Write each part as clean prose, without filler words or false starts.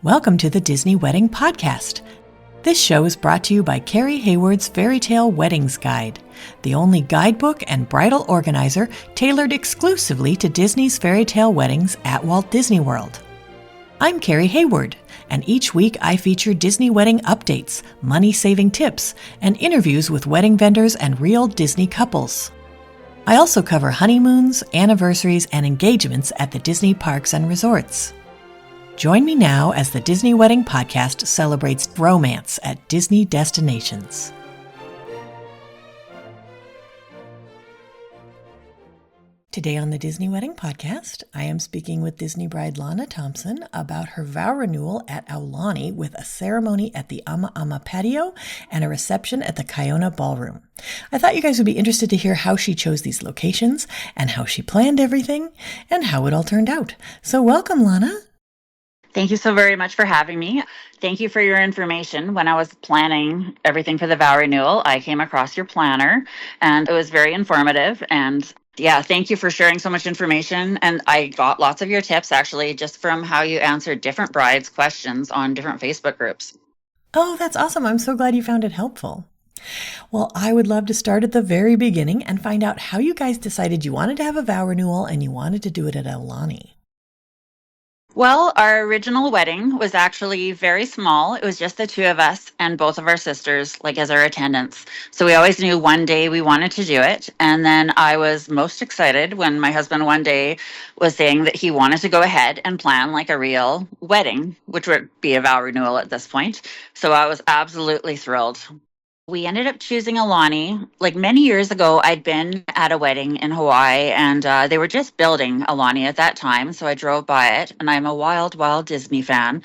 Welcome to the Disney Wedding Podcast. This show is brought to you by Carrie Hayward's Fairy Tale Weddings Guide, the only guidebook and bridal organizer tailored exclusively to Disney's fairy tale weddings at Walt Disney World. I'm Carrie Hayward, and each week I feature Disney wedding updates, money-saving tips, and interviews with wedding vendors and real Disney couples. I also cover honeymoons, anniversaries, and engagements at the Disney parks and resorts. Join me now as the Disney Wedding Podcast celebrates romance at Disney destinations. Today on the Disney Wedding Podcast, I am speaking with Disney bride Launa Thompson about her vow renewal at Aulani with a ceremony at the Ama'Ama Patio and a reception at the Kaiona Ballroom. I thought you guys would be interested to hear how she chose these locations and how she planned everything and how it all turned out. So welcome, Launa. Thank you so very much for having me. Thank you for your information. When I was planning everything for the vow renewal, I came across your planner and it was very informative. And yeah, thank you for sharing so much information. And I got lots of your tips actually just from how you answered different brides' questions on different Facebook groups. Oh, that's awesome. I'm so glad you found it helpful. Well, I would love to start at the very beginning and find out how you guys decided you wanted to have a vow renewal and you wanted to do it at Aulani. Well, our original wedding was actually very small. It was just the two of us and both of our sisters, like as our attendants. So we always knew one day we wanted to do it. And then I was most excited when my husband one day was saying that he wanted to go ahead and plan like a real wedding, which would be a vow renewal at this point. So I was absolutely thrilled. We ended up choosing Aulani. Like many years ago, I'd been at a wedding in Hawaii and they were just building Aulani at that time. So I drove by it and I'm a wild Disney fan.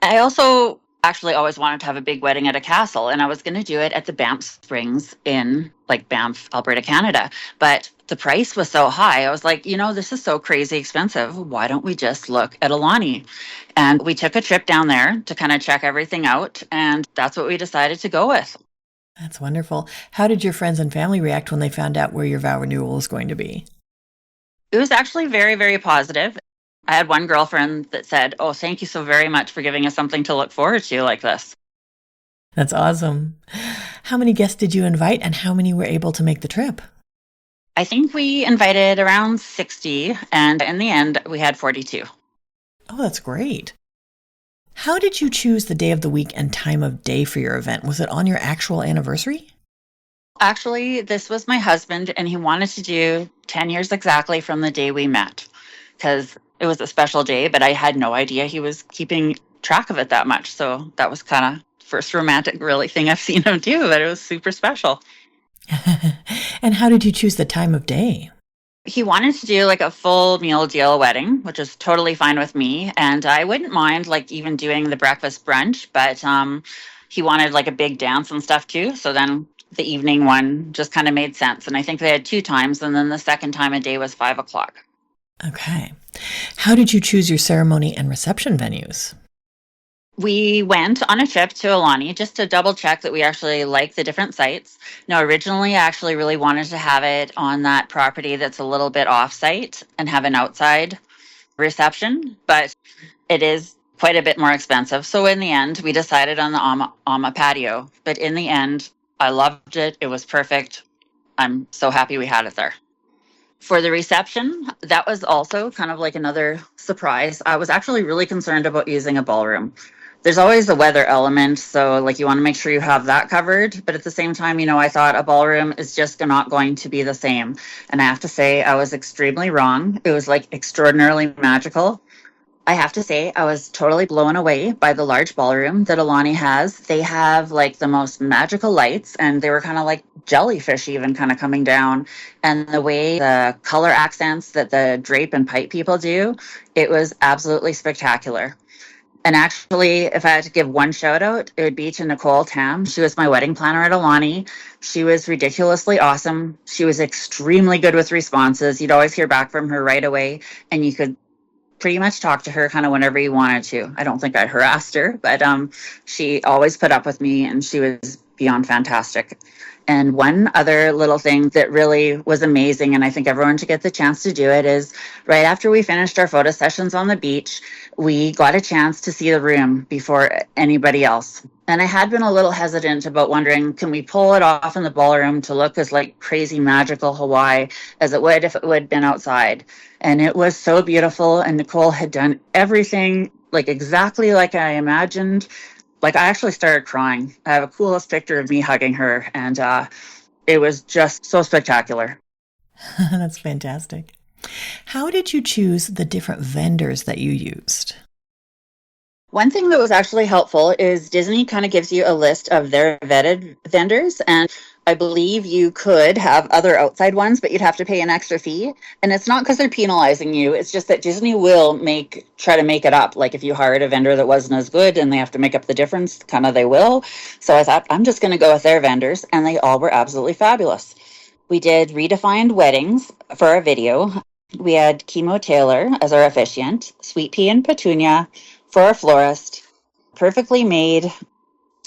I also actually always wanted to have a big wedding at a castle and I was going to do it at the Banff Springs in like Banff, Alberta, Canada. But the price was so high. I was like, this is so crazy expensive. Why don't we just look at Aulani? And we took a trip down there to kind of check everything out. And that's what we decided to go with. That's wonderful. How did your friends and family react when they found out where your vow renewal was going to be? It was actually very, very positive. I had one girlfriend that said, "Oh, thank you so very much for giving us something to look forward to like this." That's awesome. How many guests did you invite and how many were able to make the trip? I think we invited around 60 and in the end we had 42. Oh, that's great. How did you choose the day of the week and time of day for your event? Was it on your actual anniversary? Actually, this was my husband, and he wanted to do 10 years exactly from the day we met because it was a special day, but I had no idea he was keeping track of it that much. So that was kind of first romantic really thing I've seen him do, but it was super special. And how did you choose the time of day? He wanted to do like a full meal deal wedding, which is totally fine with me. And I wouldn't mind like even doing the breakfast brunch, but he wanted like a big dance and stuff too. So then the evening one just kind of made sense. And I think they had 2 times. And then the second time of day was 5:00. Okay. How did you choose your ceremony and reception venues? We went on a trip to Aulani just to double check that we actually like the different sites. Now, originally, I actually really wanted to have it on that property that's a little bit off-site and have an outside reception, but it is quite a bit more expensive. So in the end, we decided on the Ama'Ama Patio. But in the end, I loved it. It was perfect. I'm so happy we had it there. For the reception, that was also kind of like another surprise. I was actually really concerned about using a ballroom. There's always the weather element, so like you want to make sure you have that covered. But at the same time, I thought a ballroom is just not going to be the same. And I have to say, I was extremely wrong. It was like extraordinarily magical. I have to say, I was totally blown away by the large ballroom that Aulani has. They have like the most magical lights, and they were kind of like jellyfish even kind of coming down. And the way the color accents that the drape and pipe people do, it was absolutely spectacular. And actually, if I had to give one shout out, it would be to Nicole Tam. She was my wedding planner at Aulani. She was ridiculously awesome. She was extremely good with responses. You'd always hear back from her right away, and you could pretty much talk to her kind of whenever you wanted to. I don't think I harassed her, but she always put up with me, and she was beyond fantastic. And one other little thing that really was amazing, and I think everyone should get the chance to do it, is right after we finished our photo sessions on the beach, we got a chance to see the room before anybody else. And I had been a little hesitant about wondering, can we pull it off in the ballroom to look as like crazy magical Hawaii as it would if it would have been outside? And it was so beautiful. And Nicole had done everything like exactly like I imagined. Like I actually started crying. I have a coolest picture of me hugging her, and it was just so spectacular. That's fantastic. How did you choose the different vendors that you used? One thing that was actually helpful is Disney kind of gives you a list of their vetted vendors, and I believe you could have other outside ones, but you'd have to pay an extra fee. And it's not because they're penalizing you, it's just that Disney will try to make it up. Like if you hired a vendor that wasn't as good and they have to make up the difference, kind of they will. So I thought, I'm just going to go with their vendors, and they all were absolutely fabulous. We did redefined weddings for our video. We had Chemo Taylor as our officiant, Sweet Pea and Petunia for our florist, Perfectly Made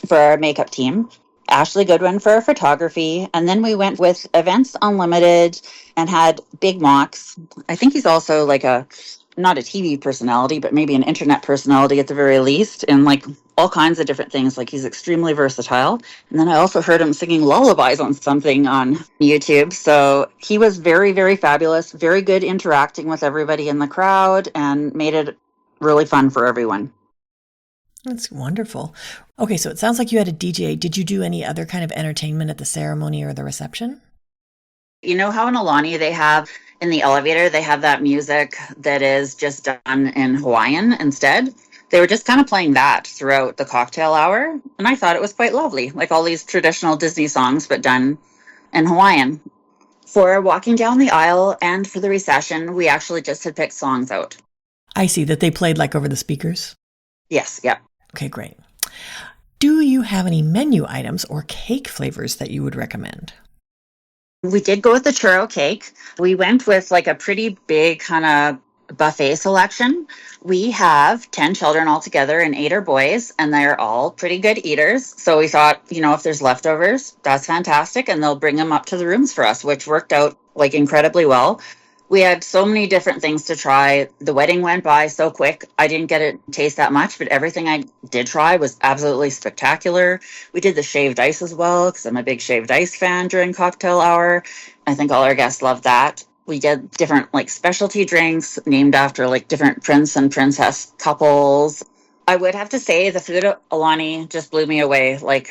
for our makeup team, Ashley Goodwin for our photography, and then we went with Events Unlimited and had Big Mox. I think he's also like not a TV personality, but maybe an internet personality at the very least, and like all kinds of different things. Like he's extremely versatile. And then I also heard him singing lullabies on something on YouTube. So he was very, very fabulous, very good interacting with everybody in the crowd, and made it really fun for everyone. That's wonderful. Okay, so it sounds like you had a DJ. Did you do any other kind of entertainment at the ceremony or the reception? You know how in Aulani they have in the elevator, they have that music that is just done in Hawaiian instead? They were just kind of playing that throughout the cocktail hour. And I thought it was quite lovely, like all these traditional Disney songs, but done in Hawaiian. For walking down the aisle and for the recession, we actually just had picked songs out. I see that they played like over the speakers. Yes, yeah. Okay, great. Do you have any menu items or cake flavors that you would recommend? We did go with the churro cake. We went with like a pretty big kind of buffet selection. We have 10 children altogether, and 8 are boys, and they're all pretty good eaters. So we thought, if there's leftovers, that's fantastic. And they'll bring them up to the rooms for us, which worked out like incredibly well. We had so many different things to try. The wedding went by so quick. I didn't get to taste that much, but everything I did try was absolutely spectacular. We did the shaved ice as well, because I'm a big shaved ice fan during cocktail hour. I think all our guests loved that. We did different like specialty drinks named after like different prince and princess couples. I would have to say the food at Aulani just blew me away. Like,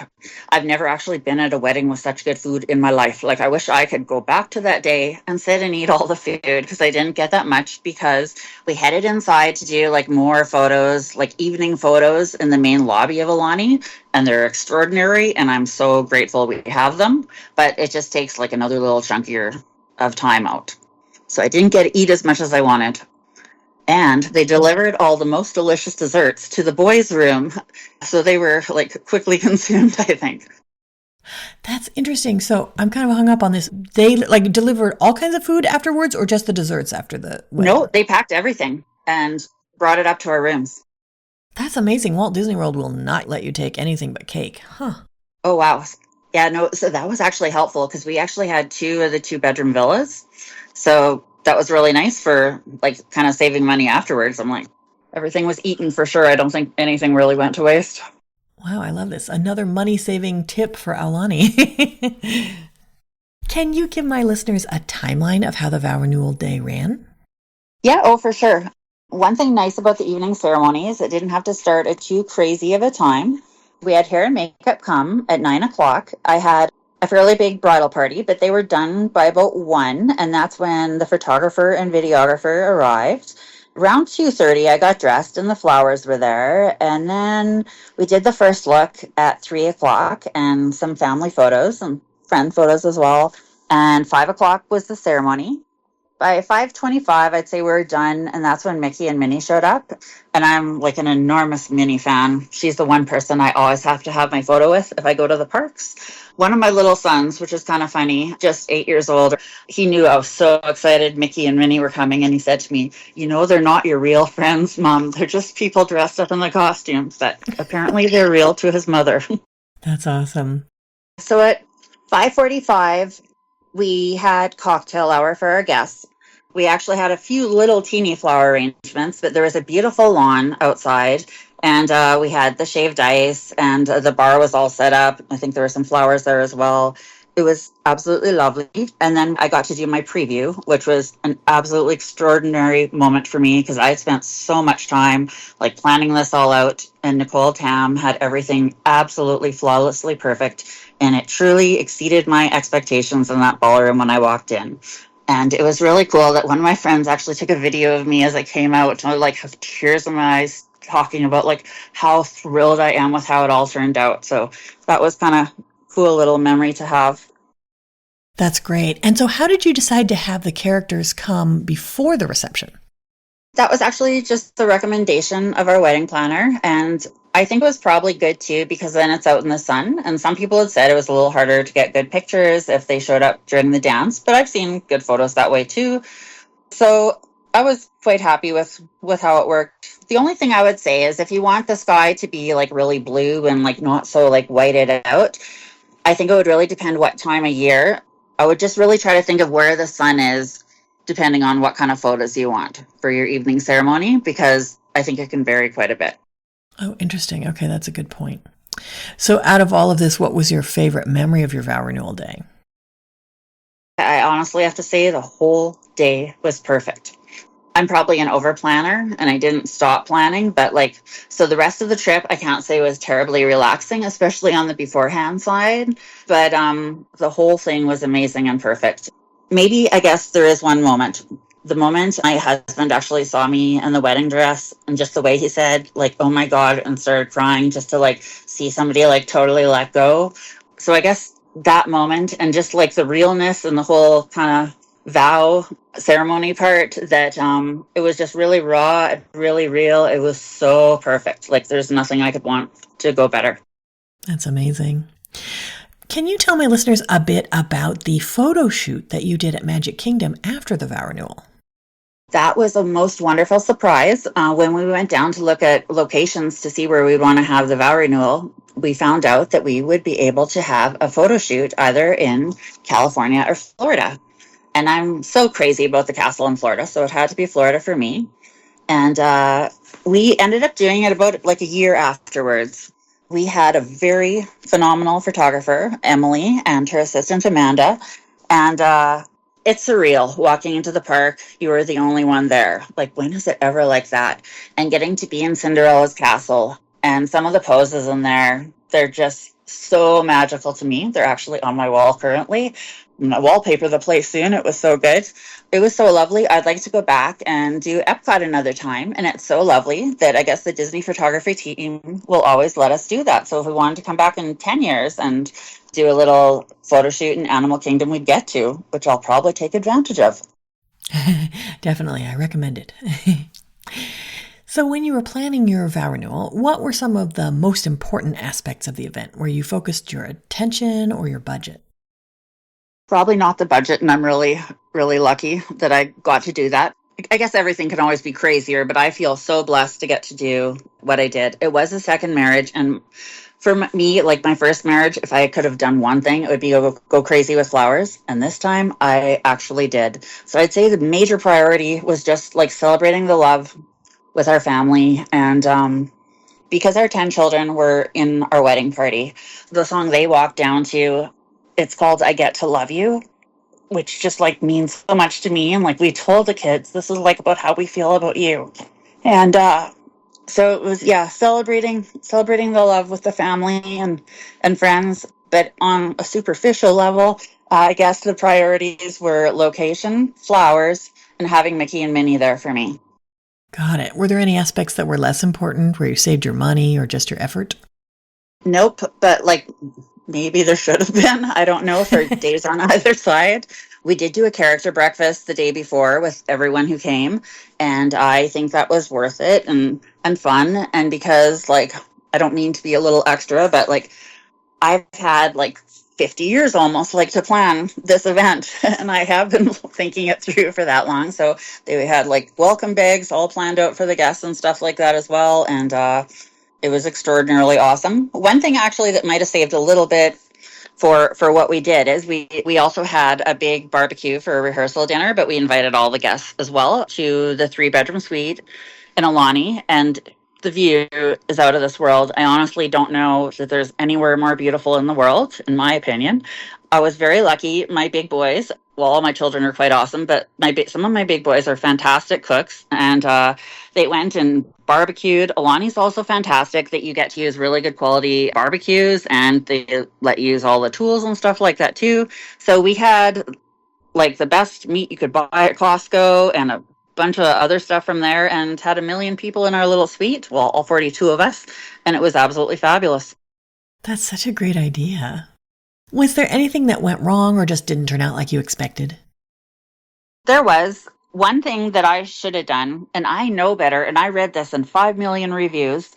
I've never actually been at a wedding with such good food in my life. Like, I wish I could go back to that day and sit and eat all the food, because I didn't get that much, because we headed inside to do like more photos, like evening photos in the main lobby of Aulani, and they're extraordinary, and I'm so grateful we have them. But it just takes like another little chunkier of time out. So I didn't get to eat as much as I wanted. And they delivered all the most delicious desserts to the boys' room. So they were like quickly consumed, I think. That's interesting. So I'm kind of hung up on this. They like delivered all kinds of food afterwards, or just the desserts after the wedding? No, they packed everything and brought it up to our rooms. That's amazing. Walt Disney World will not let you take anything but cake. Huh. Oh, wow. Yeah, no, so that was actually helpful, because we actually had 2 of the 2-bedroom villas. So that was really nice for like kind of saving money afterwards. I'm like, everything was eaten for sure. I don't think anything really went to waste. Wow, I love this. Another money-saving tip for Aulani. Can you give my listeners a timeline of how the Vow Renewal Day ran? Yeah, oh, for sure. One thing nice about the evening ceremony is it didn't have to start at too crazy of a time. We had hair and makeup come at 9 o'clock. I had a fairly big bridal party, but they were done by about 1, and that's when the photographer and videographer arrived. Around 2:30, I got dressed and the flowers were there, and then we did the first look at 3 o'clock, and some family photos and friend photos as well, and 5 o'clock was the ceremony. By 5:25, I'd say we were done, and that's when Mickey and Minnie showed up. And I'm like an enormous Minnie fan. She's the one person I always have to have my photo with if I go to the parks. One of my little sons, which is kind of funny, just 8 years old, he knew I was so excited Mickey and Minnie were coming, and he said to me, they're not your real friends, Mom. They're just people dressed up in the costumes, but apparently they're real to his mother. That's awesome. So at 5:45, we had cocktail hour for our guests. We actually had a few little teeny flower arrangements, but there was a beautiful lawn outside, and we had the shaved ice, and the bar was all set up. I think there were some flowers there as well. It was absolutely lovely. And then I got to do my preview, which was an absolutely extraordinary moment for me because I had spent so much time like planning this all out. And Nicole Tam had everything absolutely flawlessly perfect. And it truly exceeded my expectations in that ballroom when I walked in. And it was really cool that one of my friends actually took a video of me as I came out. And I like have tears in my eyes talking about like how thrilled I am with how it all turned out. So that was kind of cool little memory to have. That's great. And so how did you decide to have the characters come before the reception? That was actually just the recommendation of our wedding planner. And I think it was probably good too, because then it's out in the sun. And some people had said it was a little harder to get good pictures if they showed up during the dance, but I've seen good photos that way too. So I was quite happy with how it worked. The only thing I would say is if you want the sky to be like really blue and like not so like whited out, I think it would really depend what time of year. I would just really try to think of where the sun is, depending on what kind of photos you want for your evening ceremony, because I think it can vary quite a bit. Oh, interesting. Okay, that's a good point. So out of all of this, what was your favorite memory of your vow renewal day? I honestly have to say the whole day was perfect. I'm probably an over planner and I didn't stop planning, but so the rest of the trip, I can't say was terribly relaxing, especially on the beforehand side, but the whole thing was amazing and perfect. Maybe, I guess there is one moment. The moment my husband actually saw me in the wedding dress and just the way he said, like, oh my God, and started crying just to see somebody totally let go. So I guess that moment and just the realness and the whole kind of vow ceremony part that it was just really raw, really real. It was so perfect. There's nothing I could want to go better. That's amazing. Can you tell my listeners a bit about the photo shoot that you did at Magic Kingdom after the vow renewal? That was a most wonderful surprise. When we went down to look at locations to see where we'd want to have the vow renewal, we found out that we would be able to have a photo shoot either in California or Florida. And I'm so crazy about the castle in Florida, so it had to be Florida for me. And we ended up doing it about a year afterwards. We had a very phenomenal photographer, Emily, and her assistant, Amanda. And it's surreal walking into the park. You were the only one there. When is it ever like that? And getting to be in Cinderella's castle and some of the poses in there, they're just so magical to me. They're actually on my wall currently. I'm gonna wallpaper the place soon. It was so good. It was so lovely. I'd like to go back and do Epcot another time. And it's so lovely that I guess the Disney photography team will always let us do that. So if we wanted to come back in 10 years and do a little photo shoot in Animal Kingdom, we'd get to, which I'll probably take advantage of. Definitely. I recommend it. So when you were planning your vow renewal, what were some of the most important aspects of the event where you focused your attention or your budget? Probably not the budget, and I'm really, really lucky that I got to do that. I guess everything can always be crazier, but I feel so blessed to get to do what I did. It was a second marriage, and for me, my first marriage, if I could have done one thing, it would be go crazy with flowers, and this time I actually did. So I'd say the major priority was just celebrating the love with our family, and because our 10 children were in our wedding party, the song they walked down to, it's called I Get to Love You, which just means so much to me. And we told the kids, this is about how we feel about you. And so it was, celebrating the love with the family and friends. But on a superficial level, I guess the priorities were location, flowers, and having Mickey and Minnie there for me. Got it. Were there any aspects that were less important where you saved your money or just your effort? Nope, but maybe there should have been. I don't know, for days on either side. We did do a character breakfast the day before with everyone who came, and I think that was worth it and fun. And because like I don't mean to be a little extra, but like I've had like 50 years almost like to plan this event and I have been thinking it through for that long. So they had like welcome bags all planned out for the guests and stuff like that as well. And it was extraordinarily awesome. One thing actually that might have saved a little bit for what we did is we also had a big barbecue for a rehearsal dinner, but we invited all the guests as well to the 3-bedroom suite in Aulani, and the view is out of this world. I honestly don't know that there's anywhere more beautiful in the world, in my opinion. I was very lucky. My big boys, well, all my children are quite awesome, but some of my big boys are fantastic cooks, and they went and barbecued. Aulani's also fantastic that you get to use really good quality barbecues, and they let you use all the tools and stuff like that too. So we had like the best meat you could buy at Costco and a bunch of other stuff from there, and had 1 million people in our little suite. Well, all 42 of us, and it was absolutely fabulous. That's such a great idea. Was there anything that went wrong or just didn't turn out like you expected? There was one thing that I should have done, and I know better, and I read this in 5 million reviews.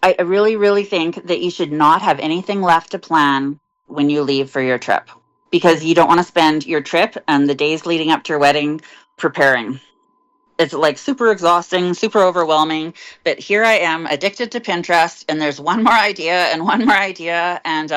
I really, really think that you should not have anything left to plan when you leave for your trip, because you don't want to spend your trip and the days leading up to your wedding preparing. It's like super exhausting, super overwhelming. But here I am, addicted to Pinterest, and there's one more idea and one more idea. And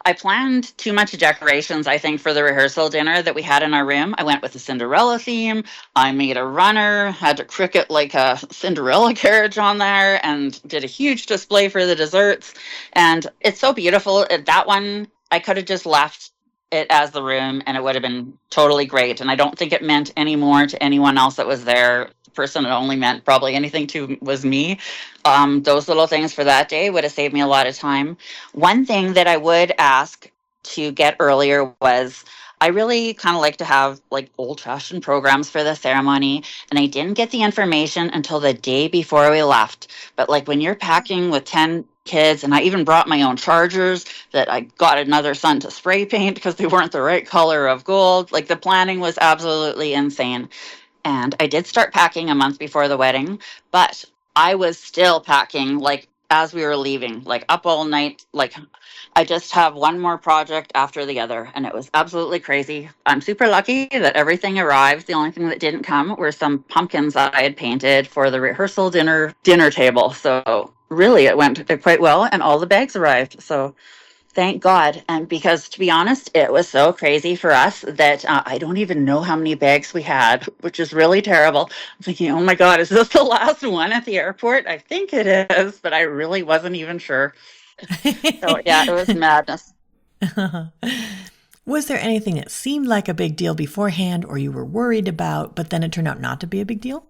I planned too much decorations, I think, for the rehearsal dinner that we had in our room. I went with a Cinderella theme. I made a runner, had to cricket like a Cinderella carriage on there, and did a huge display for the desserts. And it's so beautiful. That one, I could have just left it as the room and it would have been totally great. And I don't think it meant any more to anyone else that was there. The person it only meant probably anything to was me. Those little things for that day would have saved me a lot of time. One thing that I would ask to get earlier was I really kind of like to have like old fashioned programs for the ceremony. And I didn't get the information until the day before we left. But like when you're packing with 10 kids, and I even brought my own chargers that I got another son to spray paint because they weren't the right color of gold. Like the planning was absolutely insane. And I did start packing a month before the wedding, but I was still packing like as we were leaving, like up all night. Like I just have one more project after the other, and it was absolutely crazy. I'm super lucky that everything arrived. The only thing that didn't come were some pumpkins I had painted for the rehearsal dinner table. So really, it went quite well, and all the bags arrived. So thank God. And because to be honest, it was so crazy for us that I don't even know how many bags we had, which is really terrible. I'm thinking, oh my God, is this the last one at the airport? I think it is, but I really wasn't even sure. So yeah, it was madness. Was there anything that seemed like a big deal beforehand or you were worried about, but then it turned out not to be a big deal?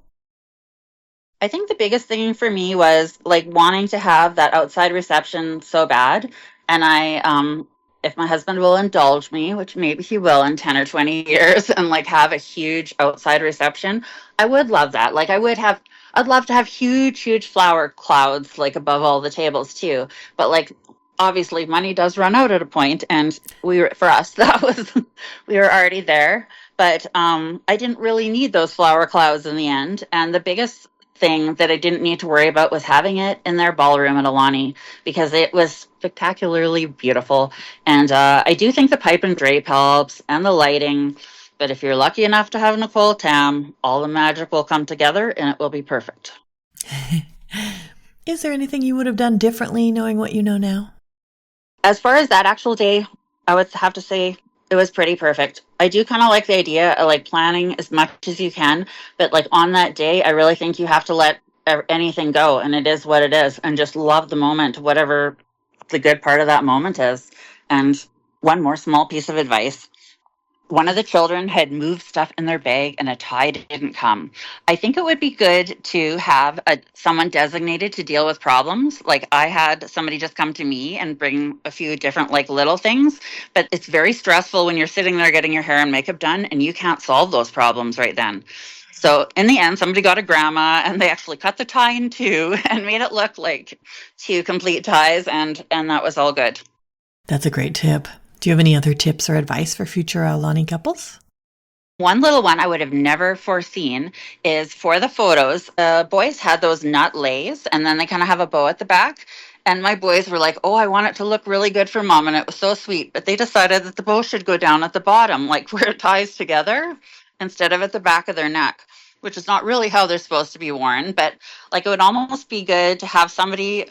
I think the biggest thing for me was like wanting to have that outside reception so bad. And if my husband will indulge me, which maybe he will in 10 or 20 years, and like have a huge outside reception, I would love that. Like I'd love to have huge, huge flower clouds like above all the tables too. But like, obviously money does run out at a point, and for us, that was, we were already there. But I didn't really need those flower clouds in the end. And the biggest thing that I didn't need to worry about was having it in their ballroom at Aulani, because it was spectacularly beautiful. And I do think the pipe and drape helps and the lighting. But if you're lucky enough to have Nicole Tam, all the magic will come together and it will be perfect. Is there anything you would have done differently knowing what you know now? As far as that actual day, I would have to say it was pretty perfect. I do kind of like the idea of like planning as much as you can, but like on that day, I really think you have to let anything go, and it is what it is, and just love the moment, whatever the good part of that moment is. And one more small piece of advice. One of the children had moved stuff in their bag and a tie didn't come. I think it would be good to have someone designated to deal with problems. Like I had somebody just come to me and bring a few different like little things, but it's very stressful when you're sitting there getting your hair and makeup done and you can't solve those problems right then. So in the end, somebody got a grandma and they actually cut the tie in two and made it look like two complete ties, and that was all good. That's a great tip. Do you have any other tips or advice for future Aulani couples? One little one I would have never foreseen is for the photos. Boys had those nut lays, and then they kind of have a bow at the back. And my boys were like, "Oh, I want it to look really good for mom," and it was so sweet. But they decided that the bow should go down at the bottom, like where it ties together, instead of at the back of their neck, which is not really how they're supposed to be worn. But like, it would almost be good to have somebody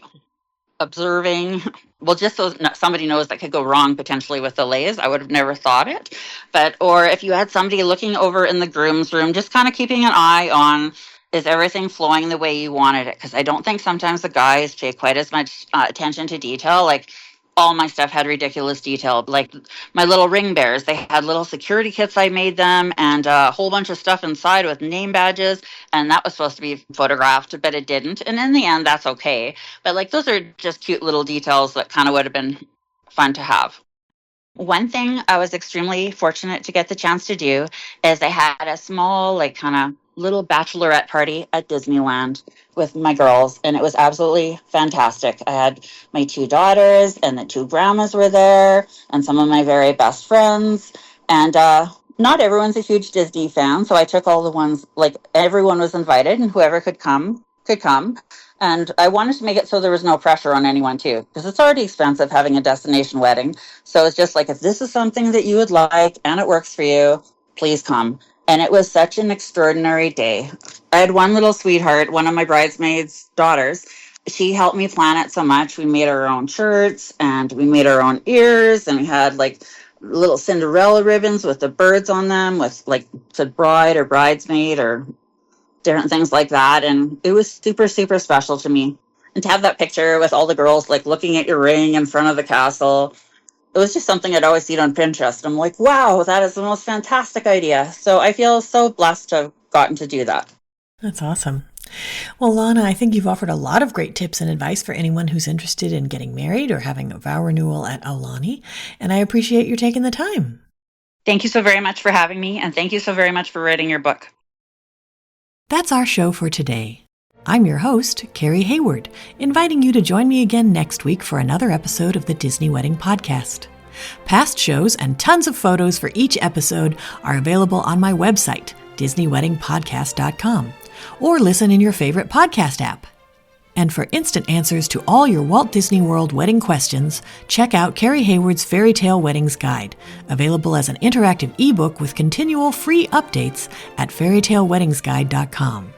observing, well, just so somebody knows that could go wrong potentially with the lays. I would have never thought it. But or if you had somebody looking over in the groom's room, just kind of keeping an eye on, is everything flowing the way you wanted it? Because I don't think sometimes the guys pay quite as much attention to detail. Like, all my stuff had ridiculous detail. Like my little ring bears, they had little security kits. I made them, and a whole bunch of stuff inside with name badges, and that was supposed to be photographed, but it didn't. And in the end, that's okay. But like, those are just cute little details that kind of would have been fun to have. One thing I was extremely fortunate to get the chance to do is I had a small, like, kind of little bachelorette party at Disneyland with my girls, and it was absolutely fantastic. I had my two daughters, and the two grandmas were there, and some of my very best friends. And not everyone's a huge Disney fan, so I took all the ones, like, everyone was invited, and whoever could come could come. And I wanted to make it so there was no pressure on anyone too, because it's already expensive having a destination wedding. So it's just like, if this is something that you would like and it works for you, please come. And it was such an extraordinary day. I had one little sweetheart, one of my bridesmaids' daughters. She helped me plan it so much. We made our own shirts, and we made our own ears, and we had like little Cinderella ribbons with the birds on them, with like said bride or bridesmaid or different things like that. And it was super, super special to me. And to have that picture with all the girls like looking at your ring in front of the castle, it was just something I'd always seen on Pinterest. I'm like, wow, that is the most fantastic idea. So I feel so blessed to have gotten to do that. That's awesome. Well, Launa, I think you've offered a lot of great tips and advice for anyone who's interested in getting married or having a vow renewal at Aulani, and I appreciate your taking the time. Thank you so very much for having me, and thank you so very much for writing your book. That's our show for today. I'm your host, Carrie Hayward, inviting you to join me again next week for another episode of the Disney Wedding Podcast. Past shows and tons of photos for each episode are available on my website, DisneyWeddingPodcast.com, or listen in your favorite podcast app. And for instant answers to all your Walt Disney World wedding questions, check out Carrie Hayward's Fairy Tale Weddings Guide, available as an interactive ebook with continual free updates at fairytaleweddingsguide.com.